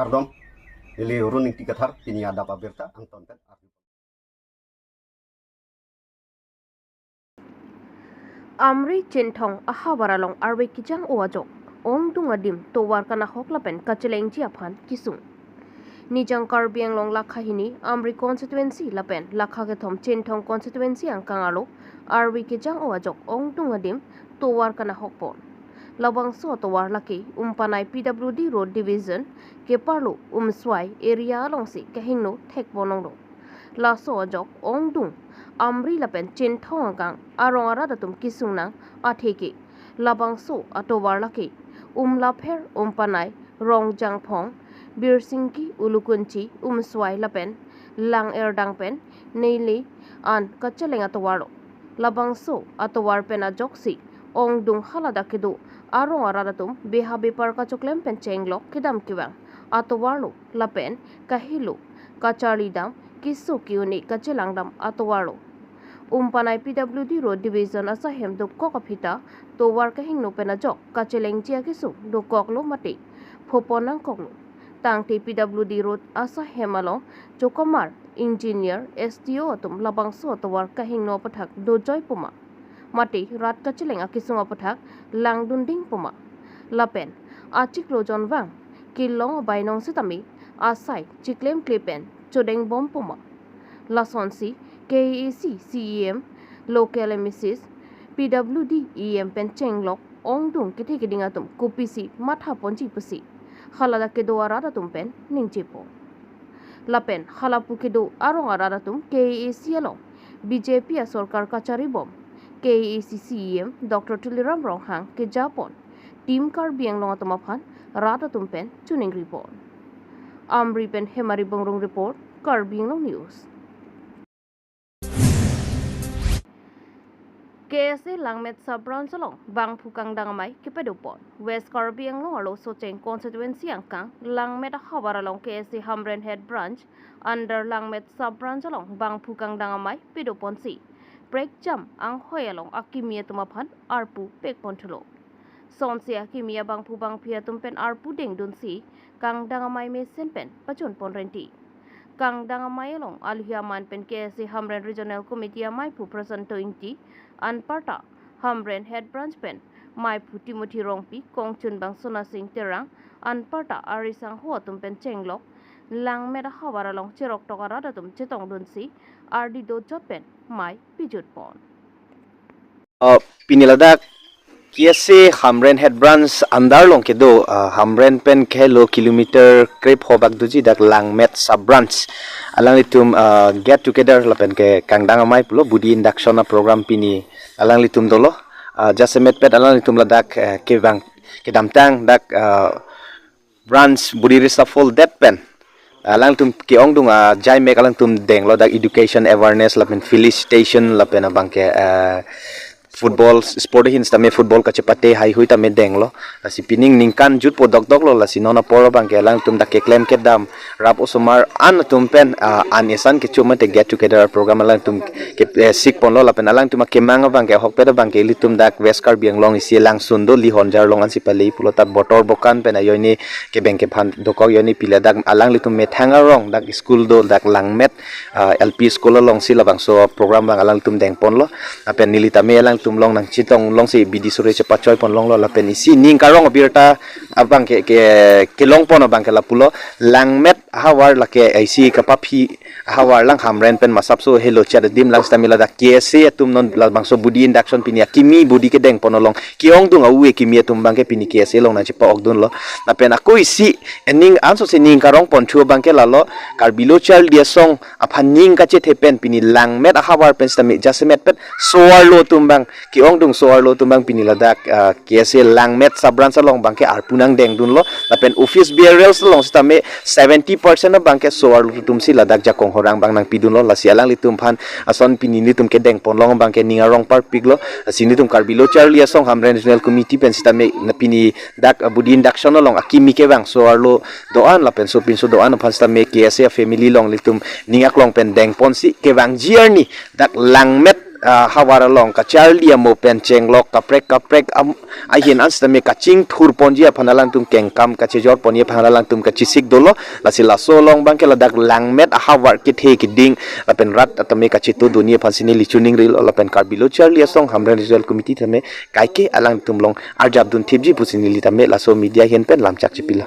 Kardom ili runing tikathar ini ada pabirta angton pen Amri Chintong ahawaralong arwe kijang oajok ong dungadim towar kana hoklapen kacheleng jiaphan kisung Nijang Karbi Anglong lakhahini Amri constituency lapen lakha ke thom Chintong constituency ang kangalo arwe kijang oajok ong dungadim towar kana hokpon Labang so towar laki umpanai PWD road division ke parlo umswai area longsi kahingno thekbonong do la so ajok ong dung Amri lapen Chintong kang arong aradatum kisung nang atheki labang so atowar laki lapher umpanai rong jangphong birsingki ulukunchi umswai lapen lang erdang pen neili an kacheleng atowar labang so atowar pen ajoksi ong dung halada kedu arong aradatum behabe parka choklem pen chenglok kidam kiwang atowar lapen kahilu kachari dam kisu kiuni kachelangdam atowar umpanai PWD road division asahem do kokapita to war kahing no penajok kacheleng chia kisu do koklo mati phoponang koklo tang PWD road asahem along chokomar engineer STO atum labang so to war kahing no pathak do joy puma mati rat kacheleng akisung pathak langdunding puma lapen achik lojon wang kilong bainong sitami asai chiklem klipen chodeng bom puma lasonsi KEC CEM local emissis PWD EM penchenglok ongdung kiti kidingatum kupisi matha ponchi pusi halada kedo aradatum pen ningchipo lapen halapu kedo arong aradatum KEC along BJP sarkar kachari bom KEC CEM Dr. Tuliram Ronghang ke Japon team Karbi Anglong atamaphan radatum pen tuning report Amri pen Hemari Bongrong report Karbi Anglong news KSA Langmet Sub-branch along Bang Phukang Dangamai Kipedupon West Karbi Anglong alo Socheng constituency angkang Langmet Habar along KSA Hamren Head branch under Langmet Sub-branch along Bang Phukang Dangamai Pedupon C break jam ang hoy along Akimia Tumaphan Arpu Pekpon Tulo Sonsi Akimia Bang Phubang Pia Tumpen Arpu Ding Dun C Kang Dangamai Me Senpen Pachun Pon Renti Kang Dangamai along Alhiaman Pen KSA Hamren Regional Committee Maipu Present Inti Anparta Hamren Head Branch Pen Maipu Timothy Rongpi Kongchun Bang Sona Singh Terang Anparta Arisang Huatum Pen Chenglok Lang Meda Hawar along Cherok Tokaradatum Chetong Dunsi RD Do Jopen Mai Pijut Pon Piniladak KSA Hamren Head Branch andar long kedo Hamren pen kelo kilometer krep hobak duji dak Langmet Sub Branch alang litum get together lapen ke kangdang amai pulo budi induction program pini alang litum dolo jasemet pet alang litum ladak ke bang ke damtang dak branch budi risa full dead pen alang tum ke ong dung jai mek alang tum deng lo dak education awareness lapen felicitation lapen abang ke football sport hin stame football ka chepate hai hui ta me deng lo lasi pining ningkan jut po dok dok lo lasi nona poro bang ke lang tum da ke claim ke dam rap osomar an tum pen an esan ke chuma te get together program lang tum ke sik pon lo lapen alang tum ke manga bang ke hok pe bang ke litum dak West Karbi Anglong isi lang sundo li honjar long an sipali pulo ta botor bokan pen ayoni ke beng ke phan dokok yoni pila dak alang litum me thanga rong dak school do dak Langmet LP school long sila bang so program bang alang tum deng pon lo apen nilita me alang tum long nang chitong long si bidi sure chepa choi pon long lo la pen isi ning karong birta abang ke long pon abang ke lapulo Langmet hawar la ke isi kapapi hawar lang Hamren pen masap so hello chat dim lang stamila da KSA tum non bang so budi induction pinia kimi budi ke deng pon long kiong dung awe kimi tum bang ke pini KSA long na chepa okdun lo la pen aku isi ening anso se ning karong pon chu bang ke lalo karbilo chal dia song aphan ning ka che thepen pini Langmet hawar pen stami jasemet pet soar lo tum bang kiong dung soar lo tumbang piniladak KSA Langmet Sub-branch along bangke arpunang deng dun lo lapen office burials long stame 70% na bangke soar lo tumsi ladak jakong horang bang nang pidun lo lasi alang litum phan ason pinini tum ke deng pon long bangke ningarong par piglo sini tum karbilo charlie song Hamren Regional Committee pen stame na pini dak budi induction long akimi ke bang soar lo doan lapen so pinso doan phan stame KSA family long litum ningak long pen deng pon si ke bang journey dak Langmet hawara long ka charlia mo pen chenglok ka prek a hin ans me ka ching thur ponjia phanalang tum kengkam ka chejor ponia phanalang tum ka chisik dolo lasila solong bangkela dak langmet a hawar ki the ki ding lapen rat atame ka chitu dunia phansini lichuning ril lapen karbilo charlia song hamren result committee tame kaike alang tumlong arjab dun thibji pusini litame laso media hen pen lamchak chipila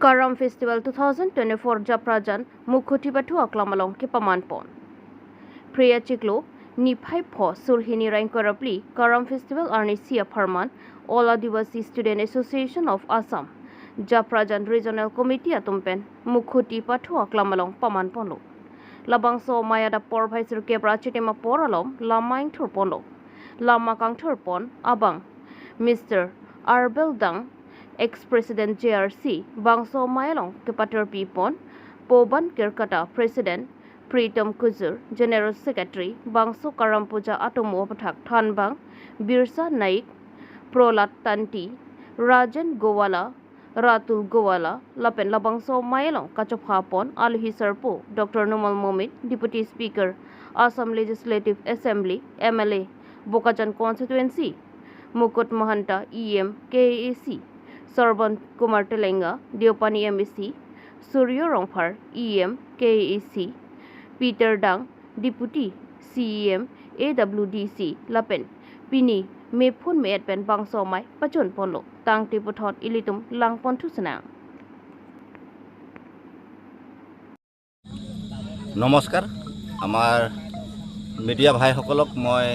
Karam Festival 2024 Japrajan Mukhuti Batu Aklamalong ke Pamanpon. Priya Chiklo ni phai pho surhini rankorapli Karam Festival Arnisia Farman All Adivasi Student Association of Assam Japrajan Regional Committee atumpen Mukhuti Batu Aklamalong Pamanpon lo. Labangso mayada por bhaisur kebra chitema poralom lamaing thurponlo. Lama kang thurpon abang Mr. Arbel Dang ex-President JRC Bangso Mayalong Kepater Pipon, Poban Kirkata President Pritam Kuzur, General Secretary Bangso Karampuja Atomo Pathak Thanbang, Birsa Naik, Prolat Tanti, Rajan Gowala, Ratul Gowala, Lapen Labangso Mayalong Kachopapon, Alhi Serpo, Dr. Numal Momit, Deputy Speaker, Assam Legislative Assembly, MLA, Bokajan Constituency, Mukut Mahanta, EM, KAC, Sarban Kumar Telenga, Diopani MEC, Suryo Rongphar, EM, KAC, Peter Dang, Deputy CEM, AWDC, Lapen, Pini, Mepun Medpen Bangsomai, Pachun Ponlo, Tang Tiputhot Ilitum, Langpon Tusana. নমস্কাৰ আমাৰ media ভাইসকলক মই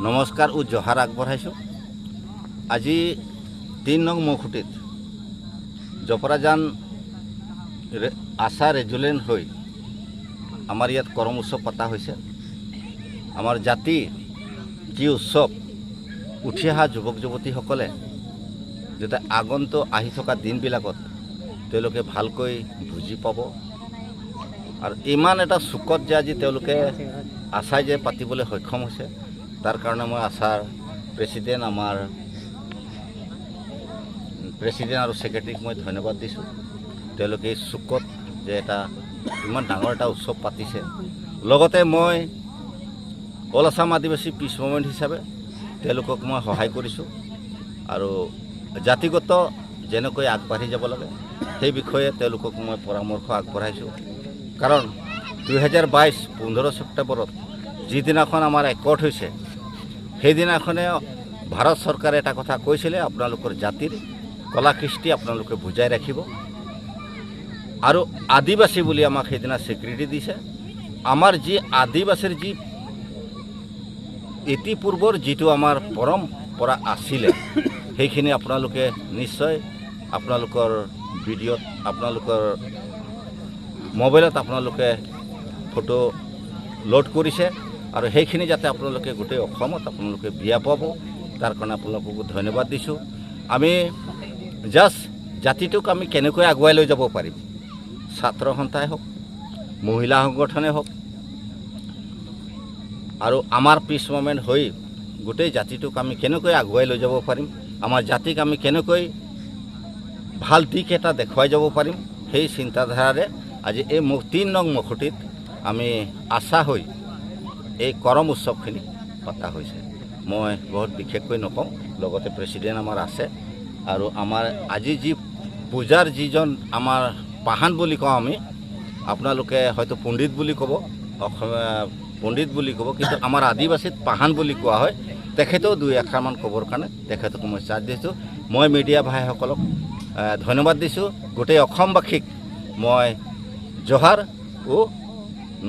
নমস্কাৰ ও জহাৰ আগবঢ়াইছোঁ আজি 3 নং মুখুটিত জপৰাজান আশা ৰেজুলেণ্ট হৈ আমাৰ ইয়াত কৰম উৎসৱ পতা হৈছে আমাৰ জাতি যি উৎসৱ উঠি অহা যুৱক যুৱতীসকলে যেটা আগন্ত আহি থকা দিনবিলাকত তেওঁলোকে ভালকৈ বুজি পাব আৰু ইমান এটা সুকত যে আজি তেওঁলোকে আশাই যে পাতিবলৈ সক্ষম হৈছে তাৰ কাৰণে মই আশাৰ প্ৰেসিডেন্ট আমাৰ প্ৰেসিডেন্ট আৰু সেক্ৰেটাৰীক মই ধন্যবাদ দিছোঁ তেওঁলোকে সুকত যে এটা ইমান ডাঙৰ এটা উৎসৱ পাতিছে লগতে মই অল আসাম আদিবাসী পিছ মুভমেণ্ট হিচাপে তেওঁলোকক মই সহায় কৰিছোঁ আৰু জাতিগত যেনেকৈ আগবাঢ়ি যাব লাগে সেই বিষয়ে তেওঁলোকক মই পৰামৰ্শ আগবঢ়াইছোঁ কাৰণ 2022 15 সেপ্টেম্বৰত যিদিনাখন আমাৰ একৰ্ড হৈছে সেইদিনাখনে ভাৰত চৰকাৰে এটা কথা কৈছিলে আপোনালোকৰ জাতিৰ কলা কৃষ্টি আপোনালোকে বুজাই ৰাখিব আৰু আদিবাসী বুলি আমাক সেইদিনা স্বীকৃতি দিছে আমাৰ যি আদিবাসীৰ যি ইতিপূৰ্বৰ যিটো আমাৰ পৰম্পৰা আছিল সেইখিনি আপোনালোকে নিশ্চয় আপোনালোকৰ ভিডিঅ'ত আপোনালোকৰ মোবাইলত আপোনালোকে ফটো লোড কৰিছে আৰু সেইখিনি যাতে আপোনালোকে গোটেই অসমত আপোনালোকে বিয়া পাব তাৰ কাৰণে আপোনালোকক ধন্যবাদ দিছোঁ আমি জাষ্ট জাতিটোক আমি কেনেকৈ আগুৱাই লৈ যাব পাৰিম ছাত্ৰ সন্থাই হওক মহিলা সংগঠনে হওক আৰু আমাৰ পিছ মুভমেণ্ট হৈ গোটেই জাতিটোক আমি কেনেকৈ আগুৱাই লৈ যাব পাৰিম আমাৰ জাতিক আমি কেনেকৈ ভাল দিশ এটা দেখুৱাই যাব পাৰিম সেই চিন্তাধাৰাৰে আজি এই 3 নং মুখুটিত আমি আশা হৈ এই কৰম উৎসৱখিনি পতা হৈছে মই বহুত বিশেষকৈ নকওঁ লগতে প্ৰেসিডেন্ট আমাৰ আছে আৰু আমাৰ আজি যি পূজাৰ যিজন আমাৰ পাহান বুলি কওঁ আমি আপোনালোকে হয়তো পণ্ডিত বুলি ক'ব পণ্ডিত বুলি ক'ব কিন্তু আমাৰ আদিবাসীত পাহান বুলি কোৱা হয় তেখেতেও দুই আখৰমান ক'বৰ কাৰণে তেখেতক মই চাৰ্জ দিছোঁ মই মিডিয়া ভাইসকলক ধন্যবাদ দিছোঁ গোটেই অসমবাসীক মই জহাৰ ও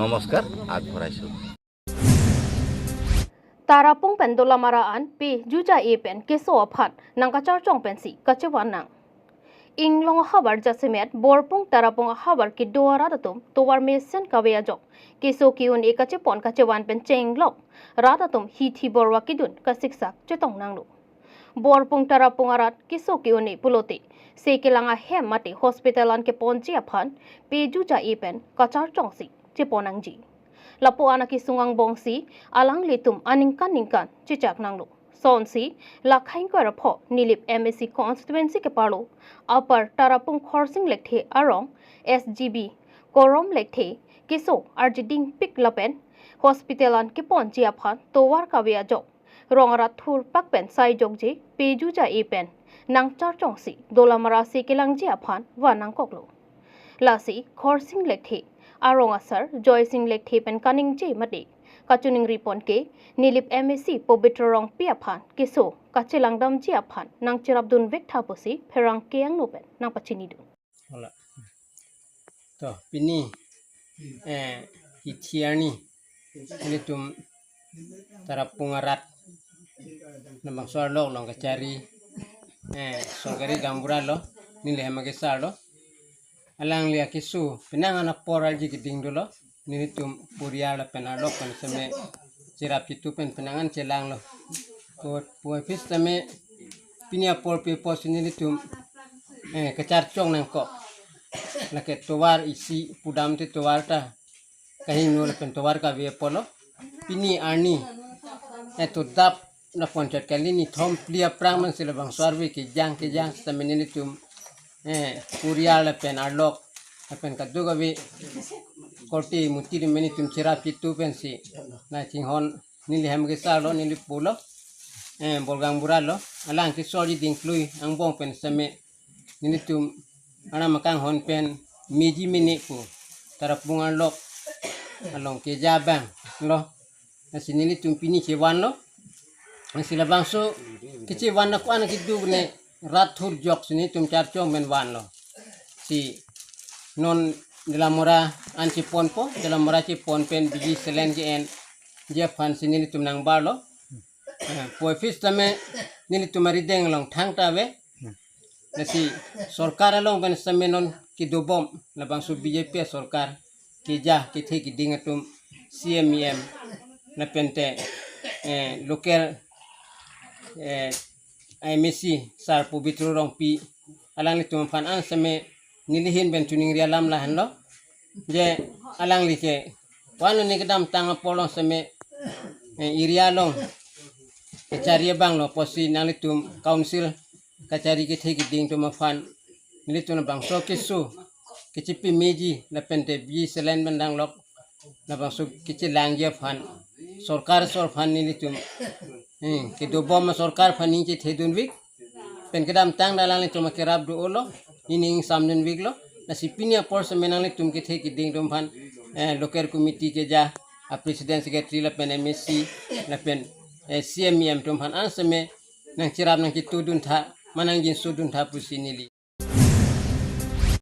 নমস্কাৰ আগবঢ়াইছোঁ Tarapong pendola maraan pe juja epen keso aphat nangkachar chong pensi kachewan nang Inglong habar jasemet borpong tarapong habar ki doara datum towar mesen kabeya jok keso kiun ekache pon kachewan pen chenglok radatum hithi borwa kidun kasiksak chetong nanglu borpong tarapong arat keso kiune pulote sekelanga hem mate hospitalan ke ponji aphan pe juja epen kachar chongsi cheponangji Lapo anaki sungang bongsi alang litum aningkan cicak nanglo. Sonsi lakhain ko rapho nilip MSC constituency ke palo upper tarapung khorsing lekthe arong SGB korom lekthe kiso arjiding pik lapen hospitalan kipon chia phan towar kawia jok rongarat thur pakpen sai jok je peju ja epen nang char chong si dolamara si kilang chia phan wa nang koklo lasi khor sing lekthi arong asar joy sing lekthi pen kaning je mate kachuning ripon ke nilip MSc pobitrong pia phan kiso kachilang dam chia phan nang chirabdun vek thaposi pherang keang nopen nang pachini du Hola. To pini hitiarni ini tum tarapungarat nambang soarlo long kacari songkari gambura lo nile hemagesar lo alang lia kisu pinangan aporal ji geding dulu nini tum puria la penalo kan seme cirap itu penangan celang lo ko puapis seme pini apor pe pos nini tum kecar cong nangkok lake towar isi pudam te towar ta kahin no lepen towar ka ve polo pini arni eto dap na ponchat kali ni thom plia prang man sila bang sarve ke jang samenini tum puria lepen arlok lepen kaduga ve korti mutir meni tum cirap itu pensi na tinghon nili hamge salo nili polo bolgang buralo alang ki sori dingklui ang bong pen same nili tum ana makang hon pen meji meniku tarapungan lok along ke jabang lo asinili tumpini cewan lo asila bangso kici wan ko ana kidu ne rathur jok sini tum charcho men wan lo si non dilamora anci ponpo dilamora ci pon pen biji selen ji en je fan sini tum nang barlo poefis tame nili tumari deng long thang tawe nasi sorkar along ban samenon ki dobom la bangsu BJP sorkar ki ja ki the ki dingatum CMEM na pente local MSc sar pubitru rong pi alang li tum fan an same nilihin ben tuning rialam la hanlo je alang li ke wanu ni kedam tanga polong same irialong kecaria bang lo posi nang li tum council kacari ke theki ding to mafan nilitu na bang so kisu kicipi meji na pente bi selen bandang lok na bang so kici langje fan sorkar sor fan nilitu ke do bom sorkar fan ni thedun wik pen kedam tang dalang li to makerab do olo ining samnen wik lo na sipinia por semenang li tum ke theki ding dom fan local committee ke ja a president secretary la pen MSc la pen CMEM tum fan anseme nang cirap nang kitudun tha manang jin sudun tha pusinili